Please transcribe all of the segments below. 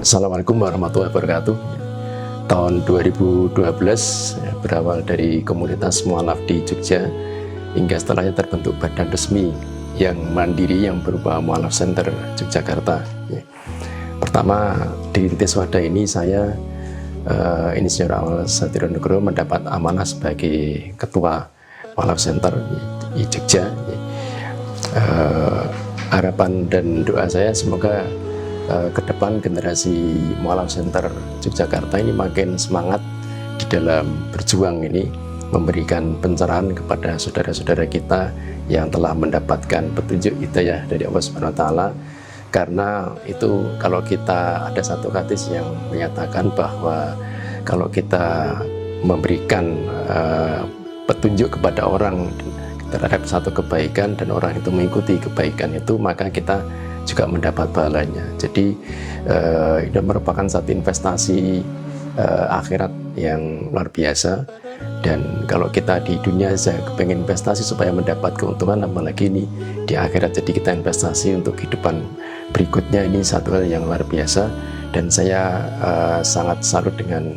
Assalamualaikum warahmatullahi wabarakatuh. Tahun 2012 berawal dari komunitas mualaf di Jogja hingga setelahnya terbentuk badan resmi yang mandiri yang berupa Mualaf Center Yogyakarta. Pertama dirintis wadah ini saya Insinyur Awal Sadironegoro mendapat amanah sebagai ketua Mualaf Center di Jogja. Harapan dan doa saya semoga ke depan generasi Mualaf Center Yogyakarta ini makin semangat di dalam berjuang ini, memberikan pencerahan kepada saudara-saudara kita yang telah mendapatkan petunjuk hidayah dari Allah Subhanahu wa taala. Karena itu kalau kita ada satu hadis yang menyatakan bahwa kalau kita memberikan petunjuk kepada orang terhadap satu kebaikan dan orang itu mengikuti kebaikan itu, maka kita juga mendapat pahalanya. Jadi itu merupakan satu investasi akhirat yang luar biasa. Dan kalau kita di dunia saya kepengen investasi supaya mendapat keuntungan, apalagi ini di akhirat, jadi kita investasi untuk kehidupan berikutnya. Ini satu hal yang luar biasa dan saya sangat salut dengan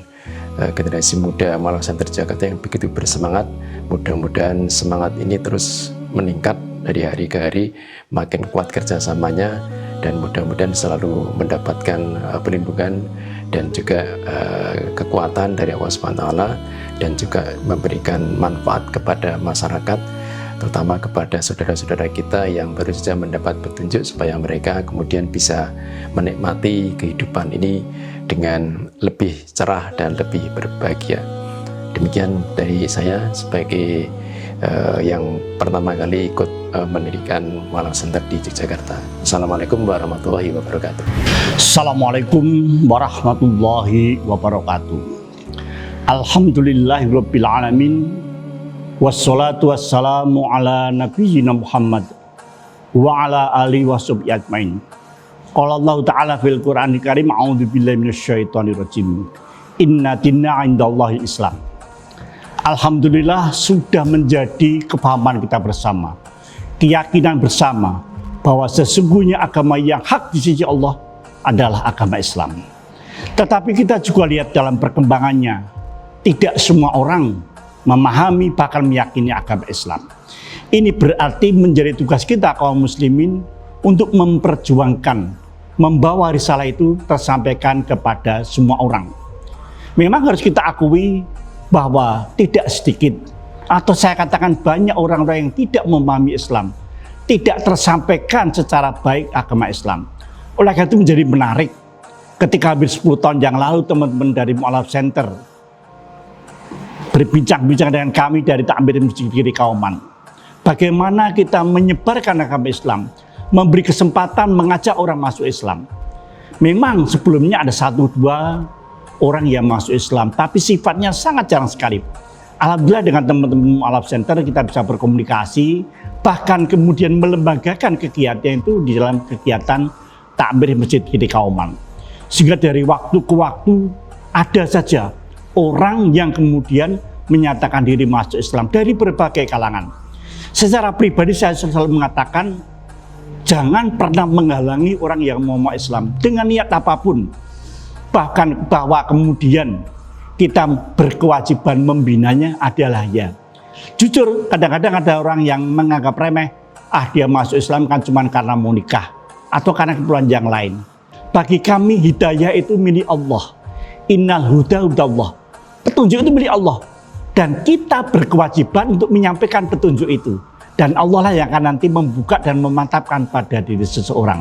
generasi muda Mualaf Center Jakarta yang begitu bersemangat. Mudah-mudahan semangat ini terus meningkat dari hari ke hari, makin kuat kerjasamanya, dan mudah-mudahan selalu mendapatkan perlindungan dan juga kekuatan dari Allah Subhanahu wa taala, dan juga memberikan manfaat kepada masyarakat, terutama kepada saudara-saudara kita yang baru saja mendapat petunjuk, supaya mereka kemudian bisa menikmati kehidupan ini dengan lebih cerah dan lebih berbahagia. Demikian dari saya sebagai yang pertama kali ikut mendirikan Mualaf Center di Yogyakarta. Assalamualaikum warahmatullahi wabarakatuh. Assalamualaikum warahmatullahi wabarakatuh. Alhamdulillahirabbil alamin. Wassalatu wassalamu ala nabiyyina Muhammad wa ala alihi washabbihi ajmain. Qala Allah Ta'ala fil Qur'anil Karim, a'udzubillahi minasyaitonir rajim. Inna dinna 'indallahi Islam. Alhamdulillah sudah menjadi kepahaman kita bersama, keyakinan bersama bahwa sesungguhnya agama yang hak di sisi Allah adalah agama Islam. Tetapi kita juga lihat dalam perkembangannya, tidak semua orang memahami bahkan meyakini agama Islam. Ini berarti menjadi tugas kita kaum muslimin untuk memperjuangkan, membawa risalah itu tersampaikan kepada semua orang. Memang harus kita akui bahwa tidak sedikit, atau saya katakan banyak orang-orang yang tidak memahami Islam, tidak tersampaikan secara baik agama Islam. Oleh karena itu menjadi menarik ketika hampir 10 tahun yang lalu teman-teman dari Mualaf Center berbincang-bincang dengan kami dari Takmir Masjid Kiri Kauman, bagaimana kita menyebarkan agama Islam, memberi kesempatan mengajak orang masuk Islam. Memang sebelumnya ada 1-2 orang yang masuk Islam, tapi sifatnya sangat jarang sekali. Alhamdulillah dengan teman-teman Mualaf Center kita bisa berkomunikasi, bahkan kemudian melembagakan kegiatan itu di dalam kegiatan Takmir Masjid Kiri Kauman. Sehingga dari waktu ke waktu ada saja orang yang kemudian menyatakan diri masuk Islam dari berbagai kalangan. Secara pribadi saya selalu mengatakan, jangan pernah menghalangi orang yang mau masuk Islam dengan niat apapun. Bahkan bahwa kemudian kita berkewajiban membinanya adalah ya. Jujur, kadang-kadang ada orang yang menganggap remeh, dia masuk Islam kan cuma karena mau nikah atau karena keperluan yang lain. Bagi kami hidayah itu milik Allah. Innal huda hudallah. Petunjuk itu milik Allah. Dan kita berkewajiban untuk menyampaikan petunjuk itu. Dan Allah lah yang akan nanti membuka dan memantapkan pada diri seseorang.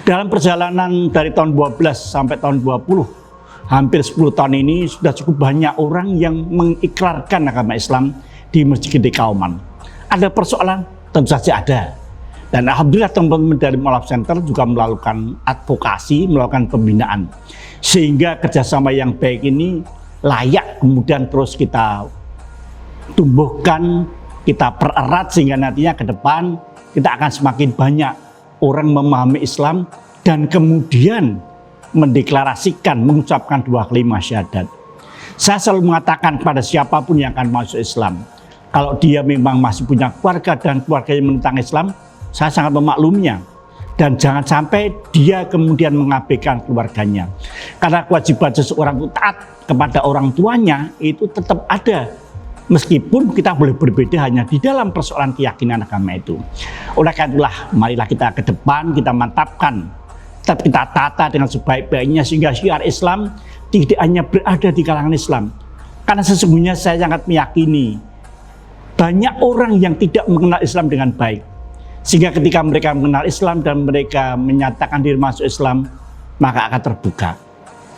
Dalam perjalanan dari tahun 12 sampai tahun 20, hampir 10 tahun ini sudah cukup banyak orang yang mengikrarkan agama Islam di Masjid Kiri Kauman. Ada persoalan? Tentu saja ada. Dan alhamdulillah teman-teman dari Mualaf Center juga melakukan advokasi, melakukan pembinaan. Sehingga kerjasama yang baik ini layak kemudian terus kita tumbuhkan, kita pererat, sehingga nantinya ke depan kita akan semakin banyak orang memahami Islam dan kemudian mendeklarasikan, mengucapkan 2 kalimat syahadat. Saya selalu mengatakan pada siapapun yang akan masuk Islam, kalau dia memang masih punya keluarga dan keluarganya menentang Islam, saya sangat memakluminya. Dan jangan sampai dia kemudian mengabaikan keluarganya. Karena kewajiban seseorang itu taat kepada orang tuanya itu tetap ada. Meskipun kita boleh berbeda hanya di dalam persoalan keyakinan agama itu. Oleh karena itulah, marilah kita ke depan, kita mantapkan, tetap kita tata dengan sebaik-baiknya sehingga syiar Islam tidak hanya berada di kalangan Islam. Karena sesungguhnya saya sangat meyakini banyak orang yang tidak mengenal Islam dengan baik. Sehingga ketika mereka mengenal Islam dan mereka menyatakan diri masuk Islam, maka akan terbuka.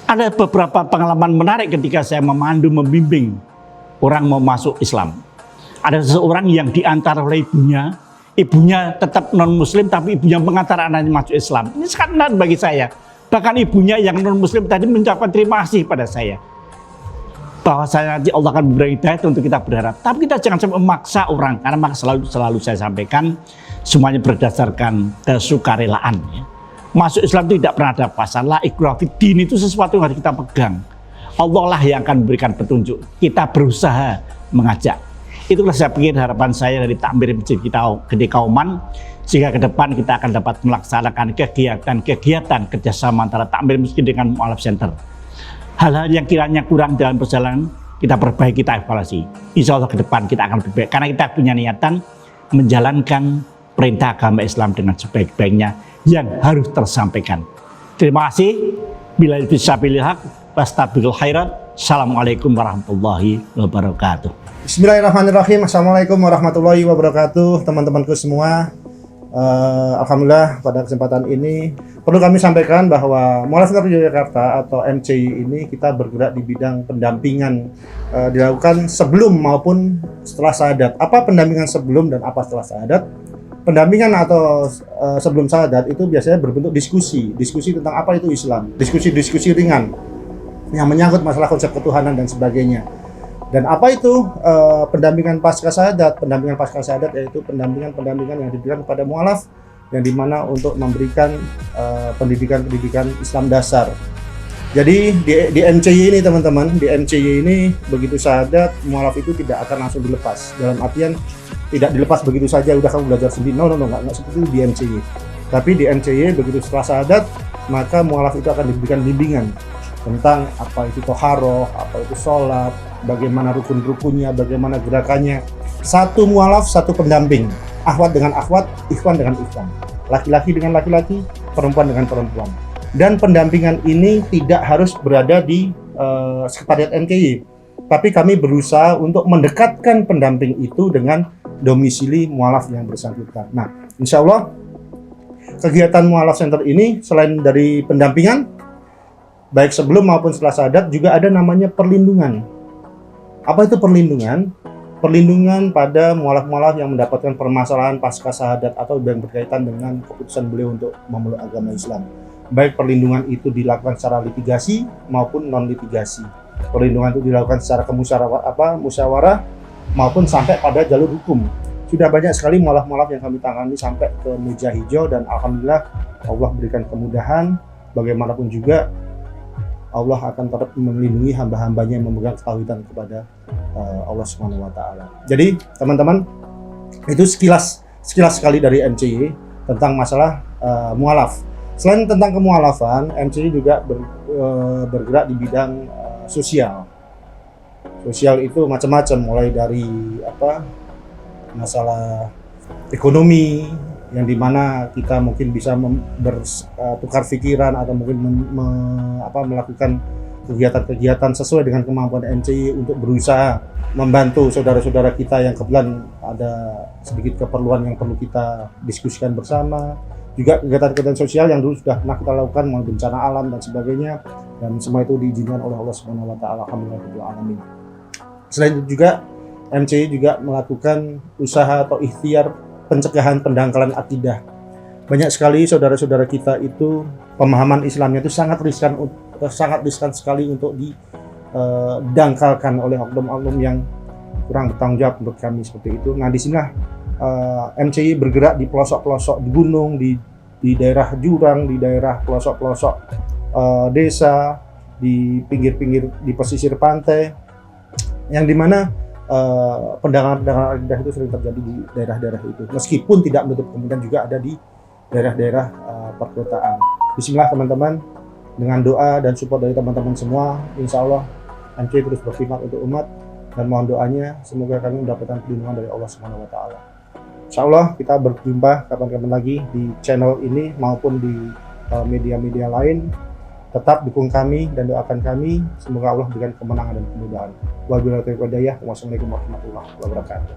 Ada beberapa pengalaman menarik ketika saya memandu, membimbing orang mau masuk Islam. Ada seseorang yang diantar oleh ibunya tetap non-muslim tapi ibunya mengantar anaknya masuk Islam. Ini sangat menarik bagi saya. Bahkan ibunya yang non-muslim tadi mengucapkan terima kasih pada saya. Bahwa saya nanti Allah akan memberi hidayah untuk kita berharap. Tapi kita jangan sampai memaksa orang. Karena maka selalu saya sampaikan, semuanya berdasarkan kesukarelaan. Masuk Islam itu tidak pernah ada pasal. La ikrah fid din itu sesuatu yang harus kita pegang. Allah lah yang akan memberikan petunjuk. Kita berusaha mengajak. Itulah saya pikir harapan saya dari takmir masjid kita Gede Kauman. Sehingga ke depan kita akan dapat melaksanakan kegiatan kerjasama antara takmir masjid dengan Mu'alaf Center. Hal-hal yang kiranya kurang dalam perjalanan kita perbaiki, kita evaluasi. Insya Allah ke depan kita akan lebih baik. Karena kita punya niatan menjalankan perintah agama Islam dengan sebaik-baiknya yang harus tersampaikan. Terima kasih. Bila fisabilil haq wastabiqul khairat. Assalamualaikum warahmatullahi wabarakatuh. Bismillahirrahmanirrahim. Assalamualaikum warahmatullahi wabarakatuh, teman-temanku semua. Alhamdulillah pada kesempatan ini perlu kami sampaikan bahwa Mu'alaf Center Yogyakarta atau MCY ini kita bergerak di bidang pendampingan dilakukan sebelum maupun setelah syahadat. Apa pendampingan sebelum dan apa setelah syahadat? Pendampingan atau sebelum syahadat itu biasanya berbentuk diskusi tentang apa itu Islam, diskusi ringan yang menyangkut masalah konsep ketuhanan dan sebagainya. Dan apa itu pendampingan pasca syahadat? Pendampingan pasca syahadat yaitu pendampingan yang diberikan kepada mu'alaf yang dimana untuk memberikan pendidikan Islam dasar. Jadi di MCY ini teman-teman, di MCY ini begitu syahadat mu'alaf itu tidak akan langsung dilepas. Dalam artian tidak dilepas begitu saja udah kamu belajar sendiri. No, nggak seperti itu di MCY. Tapi di MCY begitu setelah syahadat maka mu'alaf itu akan diberikan bimbingan tentang apa itu toharoh, apa itu sholat, bagaimana rukun-rukunnya, bagaimana gerakannya. Satu mu'alaf, satu pendamping. Akhwat dengan akhwat, ikhwan dengan ikhwan. Laki-laki dengan laki-laki, perempuan dengan perempuan. Dan pendampingan ini tidak harus berada di sekretariat MCY. Tapi kami berusaha untuk mendekatkan pendamping itu dengan domisili mu'alaf yang bersangkutan. Nah, insya Allah kegiatan Mu'alaf Center ini selain dari pendampingan, baik sebelum maupun setelah syahadat juga ada namanya perlindungan. Apa itu perlindungan? Perlindungan pada mu'alaf-mu'alaf yang mendapatkan permasalahan pasca syahadat atau yang berkaitan dengan keputusan beliau untuk memeluk agama Islam. Baik perlindungan itu dilakukan secara litigasi maupun non litigasi. Perlindungan itu dilakukan secara musyawarah maupun sampai pada jalur hukum. Sudah banyak sekali mu'alaf-mu'alaf yang kami tangani sampai ke meja hijau dan alhamdulillah Allah berikan kemudahan. Bagaimanapun juga Allah akan tetap melindungi hamba-hambanya yang memegang ketauhidan kepada Allah Subhanahu wa Ta'ala. Jadi teman-teman, itu sekilas sekali dari MCY tentang masalah mu'alaf. Selain tentang kemu'alafan, MCY juga bergerak di bidang sosial. Sosial itu macam-macam, mulai dari masalah ekonomi, yang dimana kita mungkin bisa bertukar pikiran atau mungkin melakukan kegiatan-kegiatan sesuai dengan kemampuan MCY untuk berusaha membantu saudara-saudara kita yang kebetulan ada sedikit keperluan yang perlu kita diskusikan bersama. Juga kegiatan-kegiatan sosial yang dulu sudah pernah kita lakukan, mulai bencana alam dan sebagainya, dan semua itu diizinkan oleh Allah Subhanahu wa Ta'ala. Alhamdulillah. Selain itu juga MCY juga melakukan usaha atau ikhtiar pencegahan pendangkalan akidah. Banyak sekali saudara-saudara kita itu pemahaman Islamnya itu sangat riskan sekali untuk didangkalkan oleh oknum-oknum yang kurang bertanggung jawab menurut kami seperti itu. Nah, di sinilah MCY bergerak di pelosok-pelosok di gunung, di daerah jurang, di daerah pelosok-pelosok desa, di pinggir-pinggir, di pesisir pantai, yang dimana pendangkalan akidah itu sering terjadi di daerah-daerah itu. Meskipun tidak menutup kemungkinan juga ada di daerah-daerah perkotaan. Bismillah teman-teman, dengan doa dan support dari teman-teman semua, insya Allah MC terus berkhidmat untuk umat, dan mohon doanya semoga kami mendapatkan perlindungan dari Allah Subhanahu wa Ta'ala. Insya Allah kita berjumpa kapan-kapan lagi di channel ini maupun di media-media lain. Tetap dukung kami dan doakan kami, semoga Allah berikan kemenangan dan kemudahan. Wabillahi taufiq wal hidayah. Wassalamualaikum warahmatullahi wabarakatuh.